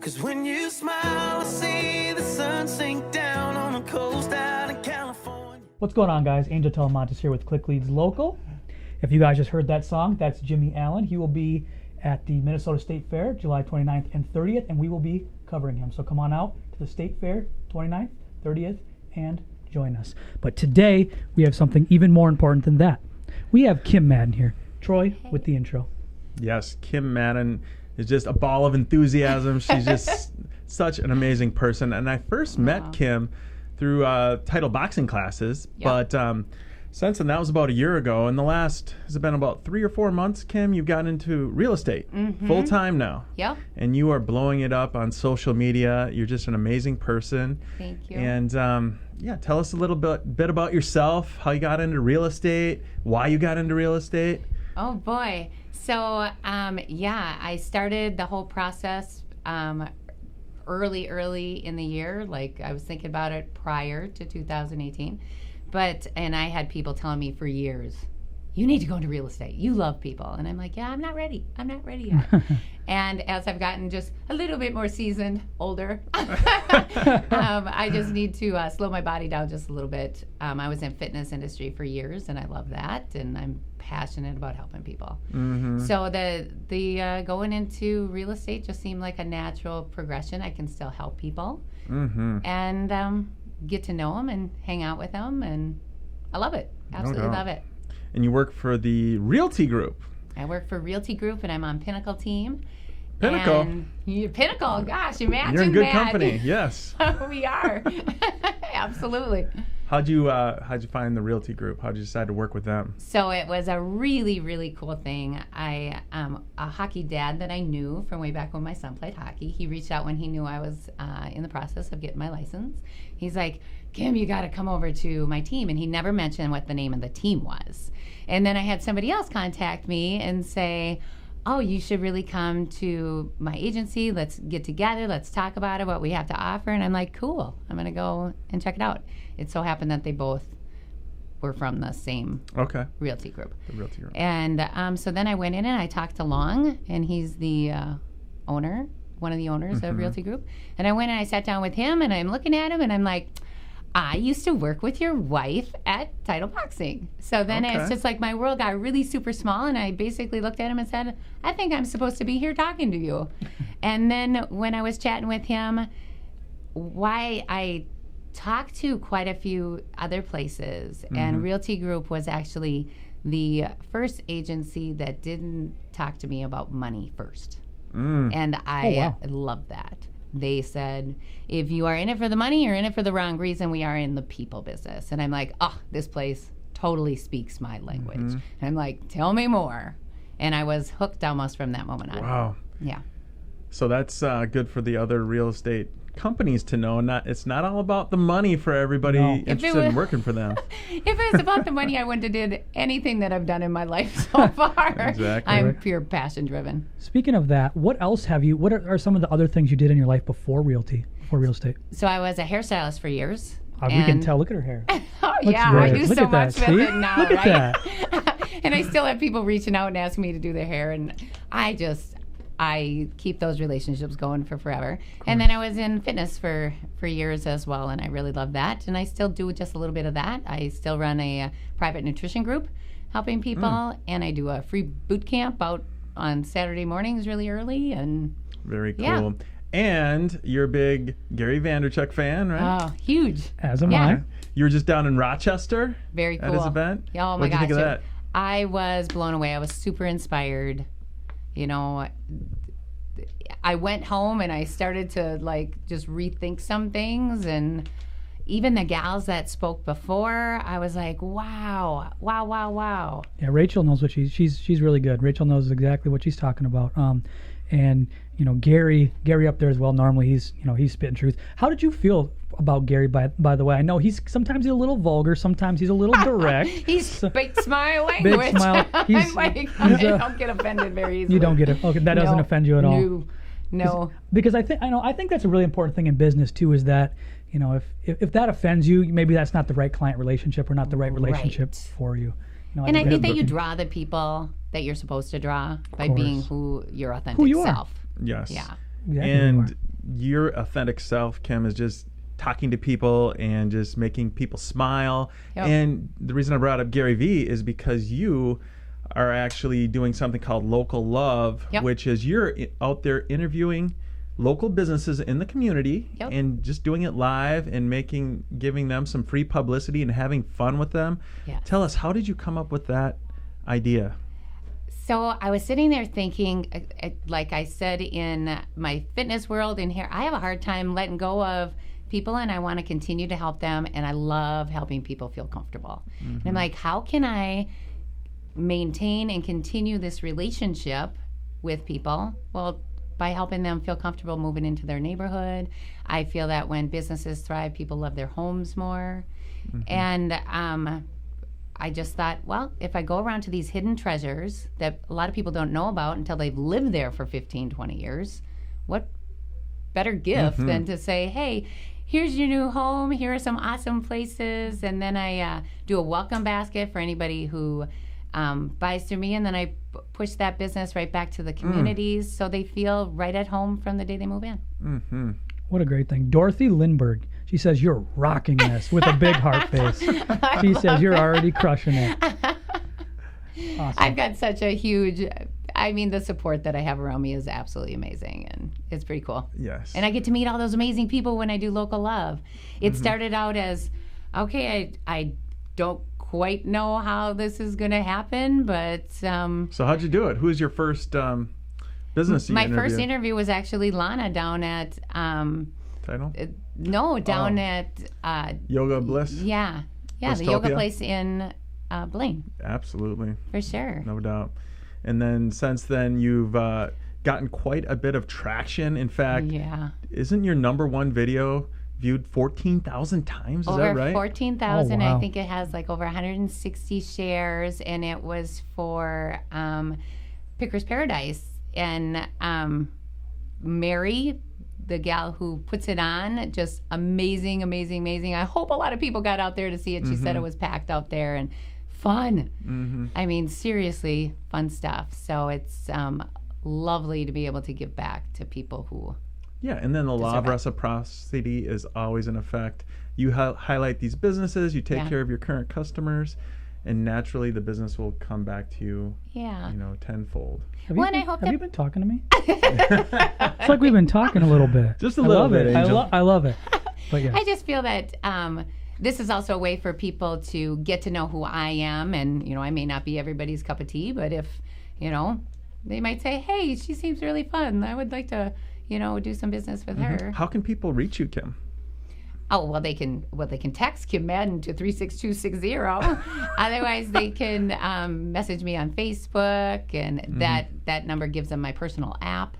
'Cause when you smile, I see the sun sink down on the coast out in California. What's going on, guys? Angel Telemontes here with Click Leads Local. If you guys just heard that song, that's Jimmy Allen. He will be at the Minnesota State Fair, July 29th and 30th, and we will be covering him. So come on out to the State Fair, 29th, 30th, and join us. But today, we have something even more important than that. We have Kim Madden here. Troy, with the intro. Yes, Kim Madden is just a ball of enthusiasm. She's just such an amazing person. And I first met Kim through title boxing classes. Yep. But since then, that was about a year ago. In the last, has it been about 3 or 4 months, Kim, you've gotten into real estate full time now. Yep. And you are blowing it up on social media. You're just an amazing person. Thank you. And yeah, tell us a little bit about yourself, how you got into real estate, why you got into real estate. Oh boy. So yeah, I started the whole process early in the year. Like I was thinking about it prior to 2018. And I had people telling me for years, you need to go into real estate. You love people. And I'm like, yeah, I'm not ready. I'm not ready yet. And as I've gotten just a little bit more seasoned, older, I just need to slow my body down just a little bit. I was in fitness industry for years, and I love that. And I'm passionate about helping people. So the going into real estate just seemed like a natural progression. I can still help people. And get to know them and hang out with them, and I love it. Absolutely love it. And you work for the Realty Group. I work for Realty Group, and I'm on Pinnacle team. Pinnacle? Pinnacle, gosh, imagine that. You're in good company, yes. We are. Absolutely. How'd you find the Realty Group? How'd you decide to work with them? So it was a really, really cool thing. A hockey dad that I knew from way back when my son played hockey, he reached out when he knew I was in the process of getting my license. He's like, Kim, you got to come over to my team. And he never mentioned what the name of the team was. And then I had somebody else contact me and say, oh, you should really come to my agency. Let's get together. Let's talk about it, what we have to offer. And I'm like, cool. I'm going to go and check it out. It so happened that they both were from the same Realty Group. The Realty Group. And so then I went in and I talked to Long, and he's the owner, one of the owners of Realty Group. And I went and I sat down with him, and I'm looking at him, and I'm like, I used to work with your wife at Title Boxing. So then it's just like my world got really super small, and I basically looked at him and said, I think I'm supposed to be here talking to you. And then when I was chatting with him, why I talked to quite a few other places, and Realty Group was actually the first agency that didn't talk to me about money first. And I love that. They said, if you are in it for the money, you're in it for the wrong reason. We are in the people business. And I'm like, oh, this place totally speaks my language. And I'm like, tell me more. And I was hooked almost from that moment on. Wow. Yeah. So that's good for the other real estate companies to know. It's not all about the money for everybody interested in working for them. If it was about the money, I wouldn't have did anything that I've done in my life so far. Exactly. I'm pure passion driven. Speaking of that, what else what are some of the other things you did in your life before real estate? So I was a hairstylist for years. We can tell. Look at her hair. Oh, yeah. I do so much with it now, Look at that. And I still have people reaching out and asking me to do their hair, and I keep those relationships going for forever. And then I was in fitness for years as well, and I really love that. And I still do just a little bit of that. I still run a private nutrition group helping people, and I do a free boot camp out on Saturday mornings really early. And very cool. Yeah. And you're a big Gary Vaynerchuk fan, right? Oh, huge. As am I. You were just down in Rochester Very cool. at his event? Oh, my gosh. What did you think of that? I was blown away. I was super inspired. You know, I went home and I started to just rethink some things, and even the gals that spoke before, I was like, wow. Yeah, Rachel knows what she's really good. Rachel knows exactly what she's talking about. And Gary up there as well. Normally he's spitting truth. How did you feel about Gary? By the way, I know sometimes he's a little vulgar, sometimes he's a little direct. He speaks my language. Big smile. I don't get offended very easily. You don't get it. Okay, that doesn't offend you at all. No. Because I think that's a really important thing in business too. Is that if that offends you, maybe that's not the right client relationship or not the right relationship for you. And I think that you draw the people that you're supposed to draw by being your authentic self. Yes. Yeah. And your authentic self, Kim, is just talking to people and just making people smile. Yep. And the reason I brought up Gary Vee is because you are actually doing something called Local Love, Yep. which is you're out there interviewing local businesses in the community Yep. and just doing it live and giving them some free publicity and having fun with them. Yes. Tell us, how did you come up with that idea? So I was sitting there thinking, like I said, in my fitness world in here, I have a hard time letting go of people, and I want to continue to help them, and I love helping people feel comfortable. And I'm like, how can I maintain and continue this relationship with people? Well, by helping them feel comfortable moving into their neighborhood. I feel that when businesses thrive, people love their homes more. And I just thought, well, if I go around to these hidden treasures that a lot of people don't know about until they've lived there for 15, 20 years, what better gift than to say, hey, here's your new home, here are some awesome places. And then I do a welcome basket for anybody who buys through me, and then I push that business right back to the communities so they feel right at home from the day they move in. What a great thing. Dorothy Lindbergh, she says, you're rocking this with a big heart face. She says, you're already crushing it. Awesome. I've got such a huge, I mean, the support that I have around me is absolutely amazing, and it's pretty cool. Yes. And I get to meet all those amazing people when I do Local Love. It started out as, okay, I don't quite know how this is going to happen, but So how'd you do it? Who was your first business you my interviewed? first interview was actually Lana down at Title? down at Yoga Bliss? yeah the yoga Blistopia? place in Blaine, Absolutely. for sure. No doubt. And then since then, you've gotten quite a bit of traction. In fact, Yeah, isn't your number one video viewed 14,000 times? Is over that right? 14,000. Oh, wow. I think it has like over 160 shares, and it was for Picker's Paradise. And Mary, the gal who puts it on, just amazing, amazing, amazing. I hope a lot of people got out there to see it. She said it was packed out there and fun. I mean, seriously, fun stuff. So it's lovely to be able to give back to people who Yeah, and then the law of Deserve it. reciprocity is always in effect. You highlight these businesses, you take Yeah. care of your current customers, and naturally the business will come back to you, Yeah. tenfold. Have, Well, you, and I been, hope have that- you been talking to me? It's like we've been talking a little bit. Just a I little love bit, it. Angel. I love it. But yeah. I just feel that this is also a way for people to get to know who I am. And, I may not be everybody's cup of tea, but if, they might say, hey, she seems really fun. I would like to, do some business with her. How can people reach you, Kim? Oh, well, they can text Kim Madden to 36260. Otherwise, they can message me on Facebook, and that number gives them my personal app.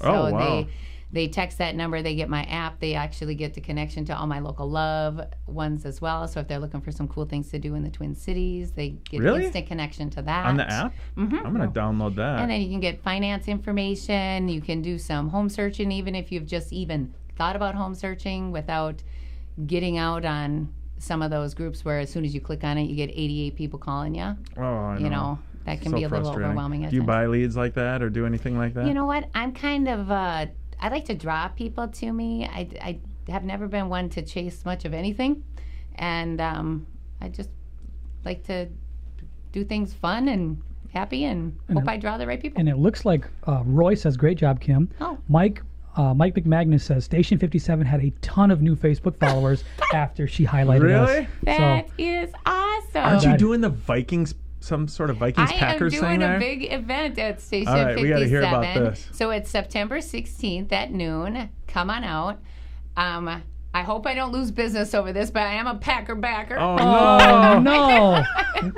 So Oh, wow. they text that number, they get my app. They actually get the connection to all my Local Love ones as well. So if they're looking for some cool things to do in the Twin Cities, they get Really? instant connection to that. On the app? I'm going to download that. And then you can get finance information. You can do some home searching, even if you've just even thought about home searching without getting out on some of those groups where as soon as you click on it, you get 88 people calling you. Oh, I know. That can So be a little frustrating. overwhelming at Do you times. buy leads like that or do anything like that? You know what? I'm kind of, I like to draw people to me. I have never been one to chase much of anything. And I just like to do things fun and happy and hope I draw the right people. And it looks like Roy says, great job, Kim. Oh. Mike McMagnus says Station 57 had a ton of new Facebook followers after she highlighted Really? us. That is awesome. Aren't you That- doing the Vikings, some sort of I am Vikings-Packers thing doing there? a big event at Station All right, 57. we gotta hear about this. So it's September 16th at noon. Come on out. I hope I don't lose business over this, but I am a Packer backer. Oh, Oh, no. no.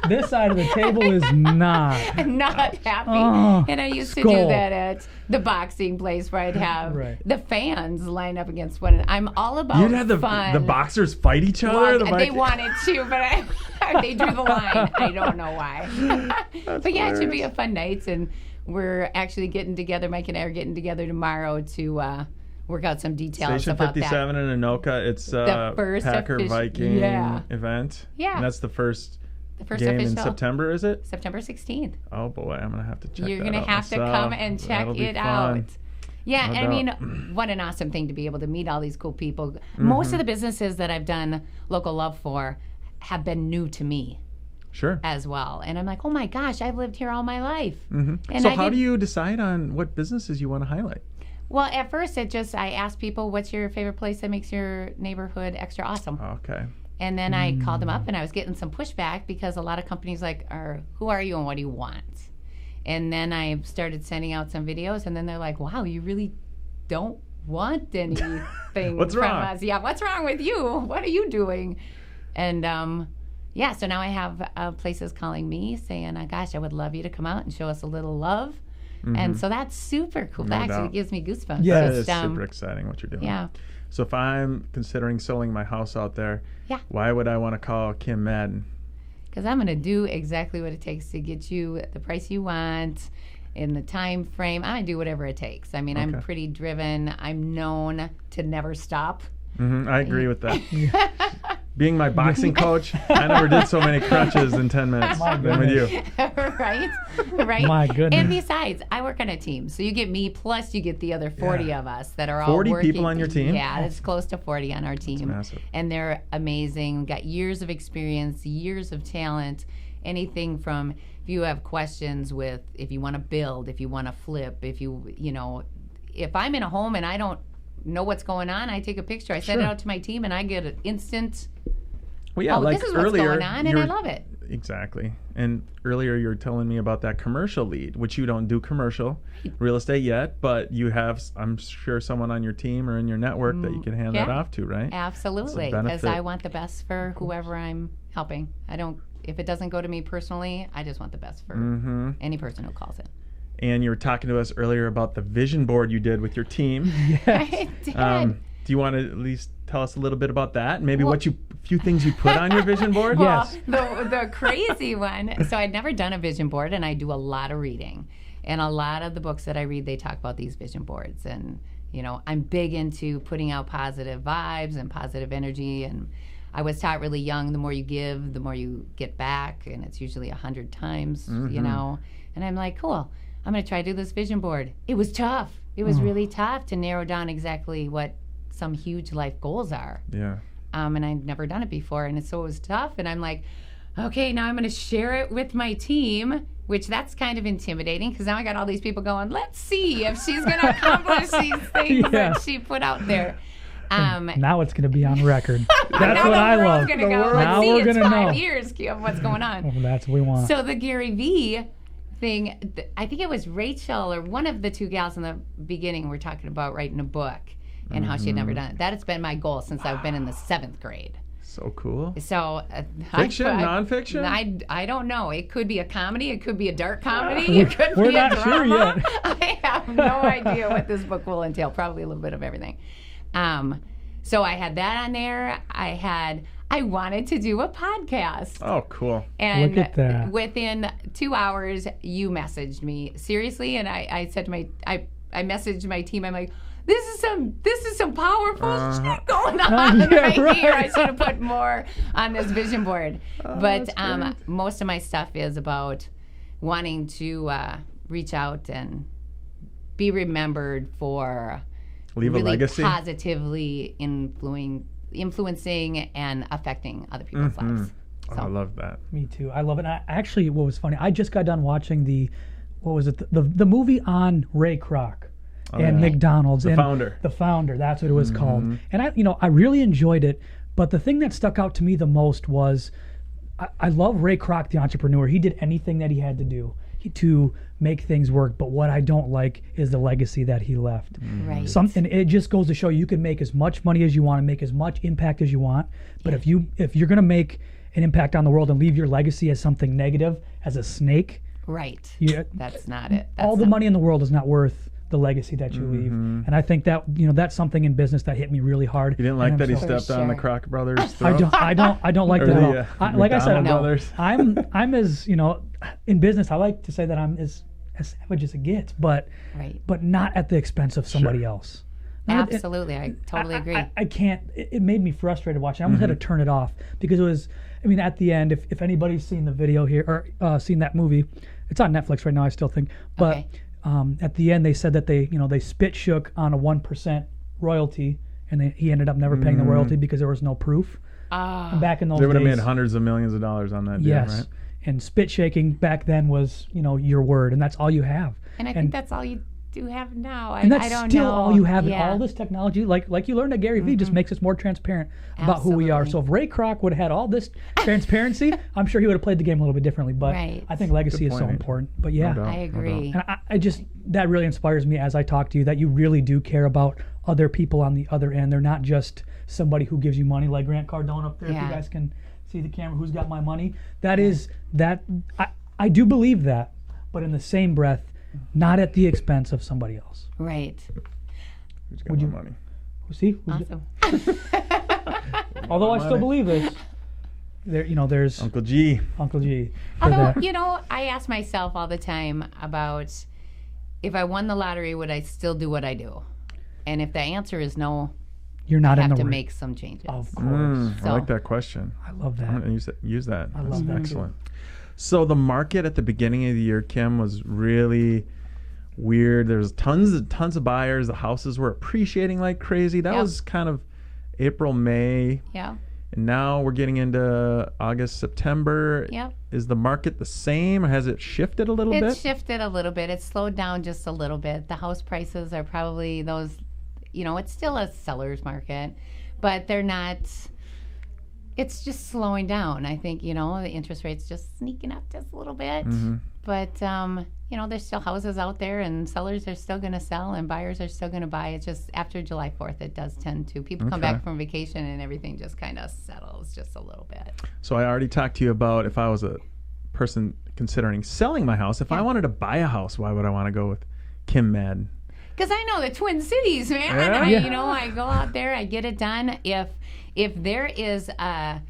This side of the table is not. I'm not happy. Oh, And I used to skull. do that at the boxing place where I'd have Right. the fans line up against one another. I'm all about You'd have fun. the boxers fight each other? Well, The they Vikings- wanted to, but they drew the line. I don't know why. But yeah, it should be a fun night. And we're actually getting together. Mike and I are getting together tomorrow to work out some details Station about 57 in Anoka. It's The first Packer official- Viking yeah. event. Yeah. And that's the first that. The first game official. in September, is it? September 16th. Oh boy, I'm gonna have to check You're that going to out have to myself. come and check That'll be it fun. out. Yeah, No and I doubt. mean, what an awesome thing to be able to meet all these cool people. Most of the businesses that I've done local love for have been new to me Sure. as well. And I'm like, oh my gosh, I've lived here all my life. And So I how did- do you decide on what businesses you want to highlight? Well, at first, I asked people, what's your favorite place that makes your neighborhood extra awesome? Okay. And then I called them up, and I was getting some pushback because a lot of companies who are you and what do you want? And then I started sending out some videos, and then they're like, wow, you really don't want anything What's from wrong? us. Yeah, what's wrong with you? What are you doing? And so now I have places calling me saying, gosh, I would love you to come out and show us a little love. And so that's super cool. No That actually doubt. gives me goosebumps. Yeah. That Just, is super exciting what you're doing. yeah. So if I'm considering selling my house out there, Yeah. why would I want to call Kim Madden? Because I'm going to do exactly what it takes to get you the price you want in the time frame. I'm going to do whatever it takes. I mean, I'm Okay. pretty driven. I'm known to never stop. I agree with that. Being my boxing coach, I never did so many crunches in 10 minutes My than with you. Right? Right? My goodness. And besides, I work on a team. So you get me, plus you get the other 40 of us that are all 40 working. people on your team? Yeah, it's close to 40 on our team. massive. And they're amazing. Got years of experience, years of talent. Anything from if you have questions with, if you want to build, if you want to flip, if if I'm in a home and I don't know what's going on, I take a picture, I send it Sure. out to my team, and I get an instant, Well, yeah, like this is what's earlier, going on, and you I were- love it. Exactly. And earlier you were telling me about that commercial lead, which you don't do commercial real estate yet, but you have, I'm sure, someone on your team or in your network that you can hand that yeah. off to, right? Absolutely, benefit. because I want the best for whoever I'm helping. If it doesn't go to me personally, I just want the best for any person who calls it. And you were talking to us earlier about the vision board you did with your team. I did. Do you want to at least tell us a little bit about that? Maybe few things you put on your vision board? Yes. The crazy one. So I'd never done a vision board, and I do a lot of reading. And a lot of the books that I read, they talk about these vision boards. And, I'm big into putting out positive vibes and positive energy. And I was taught really young, the more you give, the more you get back. And it's usually 100 times, And I'm like, cool, I'm going to try to do this vision board. It was tough. It was really tough to narrow down exactly what some huge life goals are. Yeah. And I'd never done it before, and so it was tough. And I'm like, okay, now I'm going to share it with my team, which that's kind of intimidating because now I got all these people going, let's see if she's going to accomplish these things Yeah. that she put out there. Now it's going to be on record. That's now what the I world's love. gonna go, Now let's see, we're it's gonna 5 know. years of what's going on. Well, that's what we want. So the Gary V thing, I think it was Rachel or one of the two gals in the beginning were talking about writing a book and how she had never done it. That has been my goal since I've been in the 7th grade. So cool. So Fiction, nonfiction? I don't know. It could be a comedy. It could be a dark comedy. It could We're be a not sure drama. yet. I have no idea what this book will entail. Probably a little bit of everything. So I had that on there. I wanted to do a podcast. Oh, cool. And Look at that. within 2 hours, you messaged me seriously, and I said to I messaged my team. I'm like, this is some powerful shit going on Yeah, right right. here. I should have put more on this vision board. But that's great. most of my stuff is about wanting to reach out and be remembered for Leave a really legacy. positively influencing and affecting other people's lives. Oh, So. I love that. Me too. I love it. Actually, what was funny, I just got done watching the movie on Ray Kroc and yeah. McDonald's. The and founder. The founder, that's what it was called. And I really enjoyed it. But the thing that stuck out to me the most was, I love Ray Kroc, the entrepreneur. He did anything that he had to do to make things work. But what I don't like is the legacy that he left. Right. And it just goes to show you can make as much money as you want and make as much impact as you want. But if you're gonna make an impact on the world and leave your legacy as something negative, as a snake, Right. that's not it. all the money in the world is not worth the legacy that you leave. And I think that that's something in business that hit me really hard. You didn't like And that he I'm so- stepped on the sure. Kroc brothers' I throat? don't like Or that at the, all. Like I said, McDonald brothers? I'm as in business. I like to say that I'm as savage as it gets, but Right. not at the expense of somebody else. Not- Absolutely. I totally agree. I can't. It made me frustrated watching. I almost had to turn it off because it was. I mean, at the end, if anybody's seen the video here or seen that movie, it's on Netflix right now. I still think, but Okay. at the end they said that they spit shook on a 1% royalty, and he ended up never paying the royalty because there was no proof. And back in those They would have days, made hundreds of millions of dollars on that deal, yes, right? and spit shaking back then was your word, and that's all you have. And I think that's all you do have now. And that's I don't still know. all you have. Yeah. And all this technology, like you learned at Gary Vee, just makes us more transparent about who we are. So if Ray Kroc would have had all this transparency, I'm sure he would have played the game a little bit differently. But Right. I think legacy Good is so point. important. But yeah, No doubt. I agree. and I just, that really inspires me as I talk to you, that you really do care about other people on the other end. They're not just somebody who gives you money, like Grant Cardone up there. If Yeah. you guys can see the camera, who's got my money? That is that. I do believe that, but in the same breath, not at the expense of somebody else. Right. Who's got more money? See, who's Awesome. although I still believe this, there's Uncle G. Uncle G. For Although, that. I ask myself all the time about if I won the lottery, would I still do what I do? And if the answer is no, You're not I in have the to right. make some changes. Of course, I like that question. I love I'm that. gonna use that. I That's love that too. excellent. So the market at the beginning of the year, Kim, was really weird. There was tons of buyers. The houses were appreciating like crazy. That Yep. was kind of April, May, Yeah. and now we're getting into August, September. Yep. Is the market the same, or has it shifted a little It's bit? shifted a little bit. It's slowed down just a little bit. The house prices are probably those, it's still a seller's market, but they're not, it's just slowing down. I think, the interest rate's just sneaking up just a little bit. But, there's still houses out there, and sellers are still going to sell and buyers are still going to buy. It's just after July 4th, it does tend to. People come Okay. back from vacation and everything just kind of settles just a little bit. So I already talked to you about if I was a person considering selling my house. If I wanted to buy a house, why would I want to go with Kim Madden? Because I know the Twin Cities, man. Yeah? I go out there, I get it done. If there is a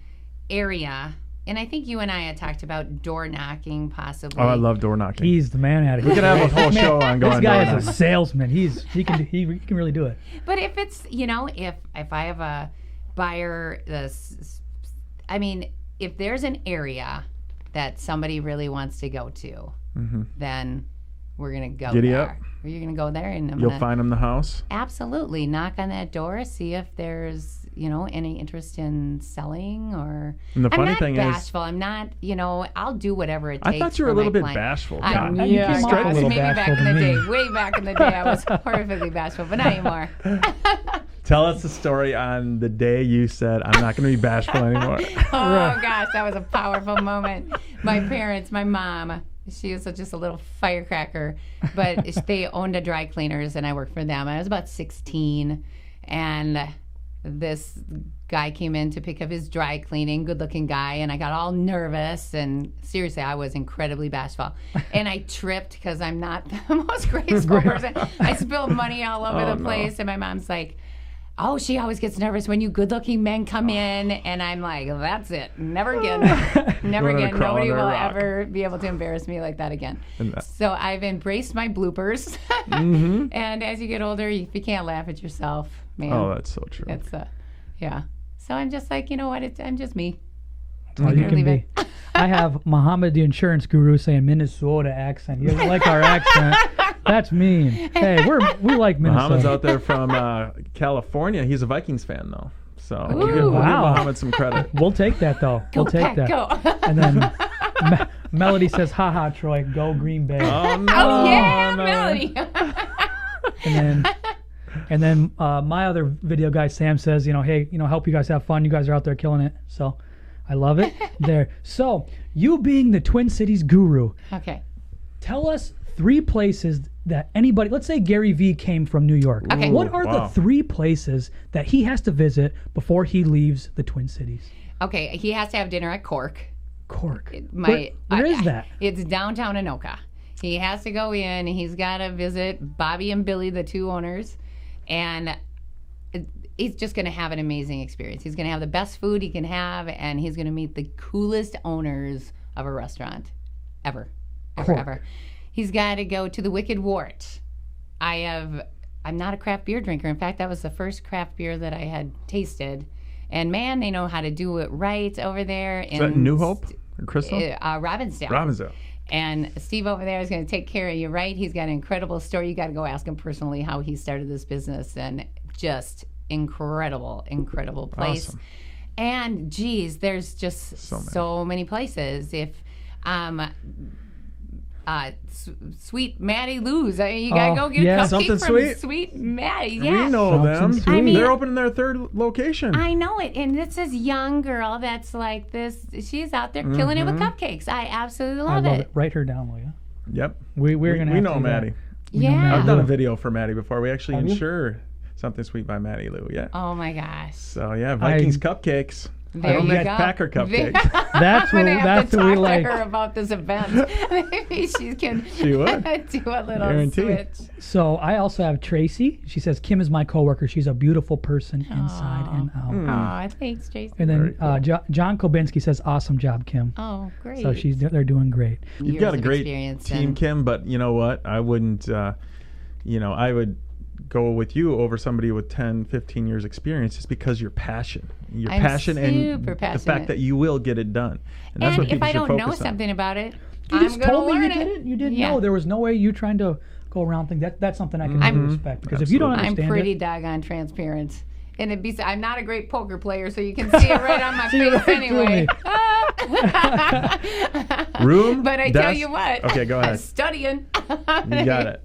area, and I think you and I had talked about door knocking possibly. Oh, I love door knocking. He's the man at it. We could have a whole show on going This guy door is a knocking. salesman. He can really do it. But if it's, if I have a buyer, if there's an area that somebody really wants to go to, then we're going to go Giddy there. up. You're going to go there, and You'll find them the house. absolutely knock on that door, see if there's, any interest in selling or. And the funny I'm not thing is, bashful. I'm not, I'll do whatever it takes. I thought you were a for little my bit client. bashful. I, you yeah, came off gosh, a little maybe back bashful in the to day, me. way back in the day, I was horrifically bashful, but not anymore. Tell us the story on the day you said, I'm not going to be bashful anymore. Oh gosh, that was a powerful moment. My parents, my mom, she was just a little firecracker, but they owned a dry cleaners and I worked for them. I was about 16, and this guy came in to pick up his dry cleaning, good looking guy, and I got all nervous, and seriously, I was incredibly bashful. And I tripped because I'm not the most graceful person. I spilled money all over the place, and my mom's like, oh, she always gets nervous when you good-looking men come in, and I'm like, that's it. Never again. Never Wanna again. crawl Nobody under a will rock. ever be able to embarrass me like that again. And that- So I've embraced my bloopers. Mm-hmm. And as you get older, if you can't laugh at yourself, man, Oh, that's so true. it's yeah. So I'm just like, you know what? I'm just me. All you Or can leave be. it. I have Muhammad, the insurance guru, saying Minnesota accent. He doesn't like our accent. That's mean. Hey, we like Minnesota. Muhammad's out there from California. He's a Vikings fan, though. So we'll give wow. Muhammad some credit. We'll take that though. Go We'll take Pack, that. go. And then Melody says, "Ha Troy, go Green Bay." Oh, no. Oh, yeah, no. Melody. And then my other video guy Sam says, hey, help you guys have fun. You guys are out there killing it. So I love it. There. So you being the Twin Cities guru, Okay. tell us 3 places that anybody, let's say Gary Vee came from New York. Okay. What are wow. the 3 places that he has to visit before he leaves the Twin Cities? Okay, he has to have dinner at Cork. Cork. Where Where is that? It's downtown Anoka. He has to go in. He's got to visit Bobby and Billy, the 2 owners, and he's just going to have an amazing experience. He's going to have the best food he can have, and he's going to meet the coolest owners of a restaurant ever. Cork. He's got to go to the Wicked Wart. I'm not a craft beer drinker. In fact, that was the first craft beer that I had tasted. And man, they know how to do it right over there. Is that New Hope or Crystal? Robbinsdale. Robbinsdale. And Steve over there is going to take care of you, right? He's got an incredible story. You got to go ask him personally how he started this business, and just incredible place. Awesome. And geez, there's just so many places. If Sweet Maddie Lou's, you gotta go get a cupcake Something from Sweet? Sweet Maddie. Yeah. We know them. Something sweet. I mean- They're opening their third location. I know it, and it's this young girl that's like this. She's out there killing it with cupcakes. I absolutely I love love it. it. Write her down, will you? Yep. We're gonna. We have know to do that. Maddie. We know Yeah. Maddie I've done a Lou. video for Maddie before. We actually Have you? insure Something Sweet by Maddie Lou. Yeah. Oh my gosh. So yeah, Vikings cupcakes. There I don't you make go. Packer cupcakes. That's I'm what gonna have to we talk like. to her about this event. Maybe she can She would. do a little Guaranteed. switch. So I also have Tracy. She says Kim is my coworker. She's a beautiful person inside and out. Oh, thanks, Tracy. And Very then John Kobinski says, "Awesome job, Kim." Oh, great. So they're doing great. You've Years got a of great experience team, and- Kim, but you know what? I wouldn't, I would go with you over somebody with 10, 15 years experience just because your passion. Your I'm passion and super the passionate. fact that you will get it done. And that's And what if people I should don't know focus on. something about it, You I'm just going to told me you learn did it. it. You didn't Yeah. know. There was no way you trying to go around things. That's something I can really respect. Because if you don't Absolutely. I'm understand pretty it, doggone transparent. And I'm not a great poker player, so you can see it right on my face right through anyway. Room, But I tell desk- you what, Okay, go I'm ahead. studying. You got it.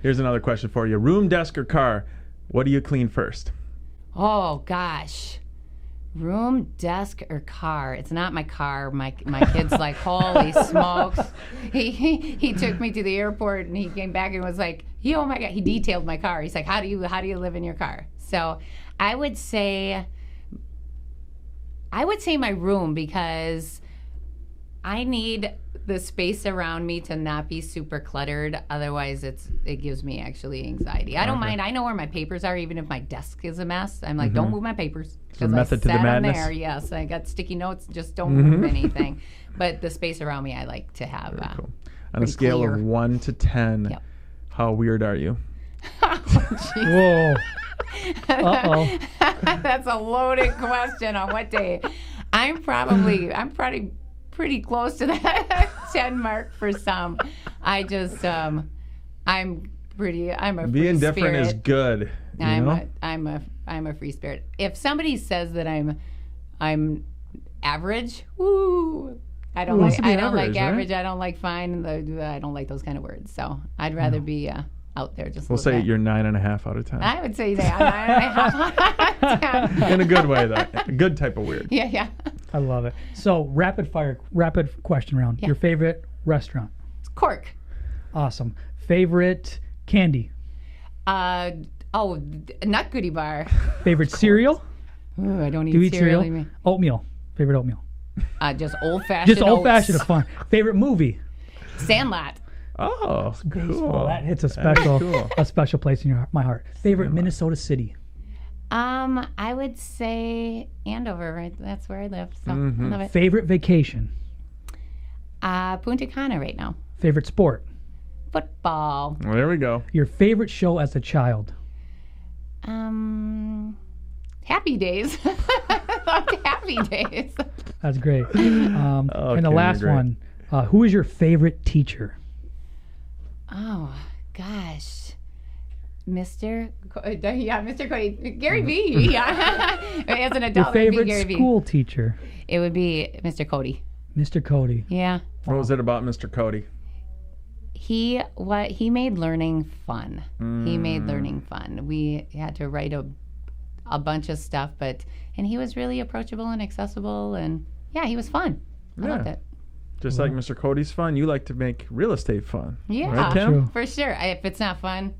Here's another question for you. Room, desk, or car? What do you clean first? Oh gosh, room, desk, or car? It's not my car. My kid's like, holy smokes! He took me to the airport and he came back and was like, oh my god! He detailed my car. He's like, how do you live in your car? So I would say my room, because I need the space around me to not be super cluttered. Otherwise, it gives me actually anxiety. I don't mind. I know where my papers are, even if my desk is a mess. I'm like, don't move my papers. a method to the I sat 'em madness. there. Yes, I got sticky notes. Just don't move anything. But the space around me, I like to have. Very cool. On a pretty scale clear. of 1 to 10, Yep. how weird are you? whoa. Uh-oh. That's a loaded question. On what day? I'm probably pretty close to that 10 mark for some. I just I'm a free Being different spirit. is good. You know? I'm a free spirit. If somebody says that I'm average, woo. I don't Who wants like to be I don't average, like right? average. I don't like fine. I don't like those kind of words. So I'd rather be out there just. a We'll little say bit. you're 9.5 out of 10. I would say that. In a good way, though. A good type of weird. Yeah. I love it. So rapid question round. Yeah. Your favorite restaurant? Cork. Awesome. Favorite candy? Nut Goodie Bar. Favorite cereal? Ooh, I don't Do you eat eat cereal. cereal? Oatmeal. Favorite oatmeal. Just old fashioned. Just old fashioned. Fun. Favorite movie? Sandlot. Oh, Baseball. cool. That hits a That is special cool. a special place in my heart. Favorite Minnesota city? I would say Andover. Right, that's where I live. So I love it. Favorite vacation? Punta Cana right now. Favorite sport? Football. Well, there we go. Your favorite show as a child? Happy Days. I loved Happy Days. That's great. And the Kim, last you're one, who is your favorite teacher? Oh gosh. Mr. Cody. Gary V. Yeah. As an Your adult, it'd be favorite Gary V. school teacher? It would be Mr. Cody. Mr. Cody. Yeah. What was it about Mr. Cody? He made learning fun. He made learning fun. We had to write a bunch of stuff, and he was really approachable and accessible, and yeah, he was fun. I loved it. Just like Mr. Cody's fun, you like to make real estate fun. Yeah, Right, Kim? True. for sure. If it's not fun,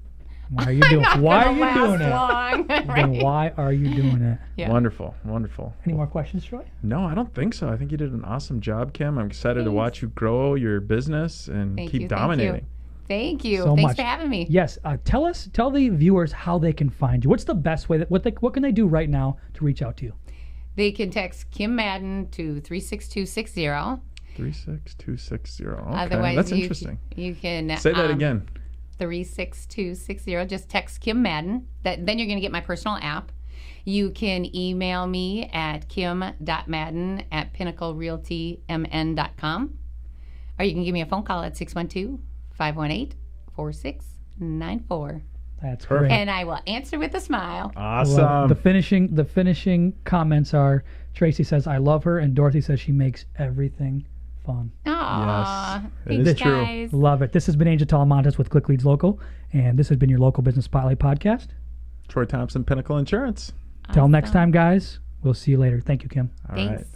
Why are you doing? Why are gonna you last doing it? long, Then right? why are you doing it? Yeah. Wonderful, wonderful. Any more questions, Troy? No, I don't think so. I think you did an awesome job, Kim. I'm excited to Thanks. watch you grow your business and Thank keep you, thank dominating. Thank you. So Thanks much. for having me. Yes. Tell the viewers how they can find you. What's the best way? What can they do right now to reach out to you? They can text Kim Madden to 36260. 36260. Okay, Otherwise, that's you, interesting. You can Say that again. 36260. Just text Kim Madden. Then you're going to get my personal app. You can email me at kim.madden@pinnaclerealtymn.com. Or you can give me a phone call at 612-518-4694. That's Perfect. great. And I will answer with a smile. I love it. Awesome. The finishing comments are Tracy says I love her and Dorothy says she makes everything fun. Aww. Yes, it Thanks, is true. guys. Love it. This has been Angel Talamantes with Click Leads Local, and this has been your local business spotlight podcast. Troy Thompson, Pinnacle Insurance. Till next Awesome. time, guys. We'll see you later. Thank you, Kim. All Thanks. right. Thank